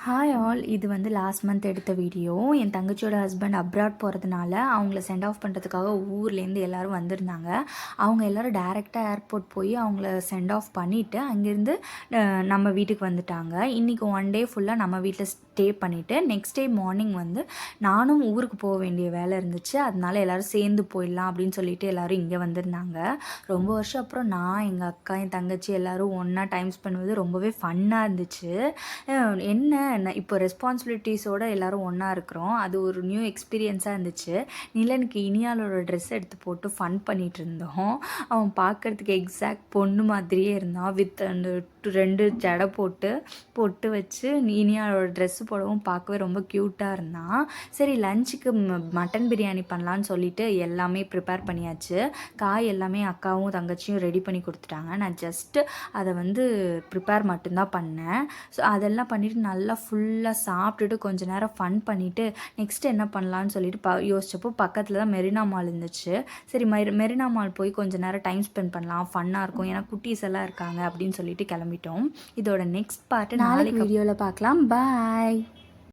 Hi all, இது வந்து last month எடுத்த வீடியோ. என் தங்கச்சியோட ஹஸ்பண்ட் அப்ராட் போகிறதுனால அவங்கள சென்ட் ஆஃப் பண்ணுறதுக்காக ஊர்லேருந்து எல்லோரும் வந்திருந்தாங்க. அவங்க எல்லோரும் டேரெக்டாக ஏர்போர்ட் போய் அவங்கள சென்ட் ஆஃப் பண்ணிவிட்டு அங்கேருந்து நம்ம வீட்டுக்கு வந்துட்டாங்க. இன்றைக்கி ஒன் டே ஃபுல்லாக நம்ம வீட்டில் ஸ்டே பண்ணிவிட்டு நெக்ஸ்ட் டே மார்னிங் வந்து நானும் ஊருக்கு போக வேண்டிய வேலை இருந்துச்சு. அதனால எல்லோரும் சேர்ந்து போயிடலாம் அப்படின்னு சொல்லிட்டு எல்லோரும் இங்கே வந்திருந்தாங்க. ரொம்ப வருஷம் அப்புறம் நான், எங்கள் அக்கா, என் தங்கச்சி எல்லோரும் ஒன்றா டைம் ஸ்பெண்ட் பண்ணுவது ரொம்பவே ஃபன்னாக இருந்துச்சு. என்ன இப்போ ரெஸ்பான்சிபிலிட்டிஸோடு எல்லோரும் ஒன்றா இருக்கிறோம். அது ஒரு நியூ எக்ஸ்பீரியன்ஸாக இருந்துச்சு. நிலனுக்கு இனியாலோட ட்ரெஸ் எடுத்து போட்டு ஃபன் பண்ணிகிட்டு இருந்தோம். அவன் பார்க்குறதுக்கு எக்ஸாக்ட் பொண்ணு மாதிரியே இருந்தான். வித் அந்த 2 ஜடை போட்டு பொட்டு வச்சு இனியாலோட ட்ரெஸ்ஸு போடவும் பார்க்கவே ரொம்ப க்யூட்டாக இருந்தான். சரி, லஞ்சுக்கு மட்டன் பிரியாணி பண்ணலான்னு சொல்லிட்டு எல்லாமே ப்ரிப்பேர் பண்ணியாச்சு. காய் எல்லாமே அக்காவும் தங்கச்சியும் ரெடி பண்ணி கொடுத்துட்டாங்க. நான் ஜஸ்ட்டு அதை வந்து ப்ரிப்பேர் மட்டும்தான் பண்ணேன். ஸோ அதெல்லாம் பண்ணிவிட்டு நல்லா ஃபுல்லாக சாப்பிட்டுட்டு கொஞ்ச நேரம் ஃபன் பண்ணிவிட்டு நெக்ஸ்ட்டு என்ன பண்ணலான்னு சொல்லிட்டு யோசிச்சப்போ பக்கத்தில் தான் மெரினா மால் இருந்துச்சு. சரி, மெரினா மால் போய் கொஞ்ச நேரம் டைம் ஸ்பெண்ட் பண்ணலாம், ஃபன்னாக இருக்கும், ஏன்னா குட்டீஸ் எல்லாம் இருக்காங்க அப்படின்னு சொல்லிட்டு கிளம்பிட்டோம். இதோட நெக்ஸ்ட் பார்ட்டு நாளைக்கு வீடியோவில் பார்க்கலாம். பாய்.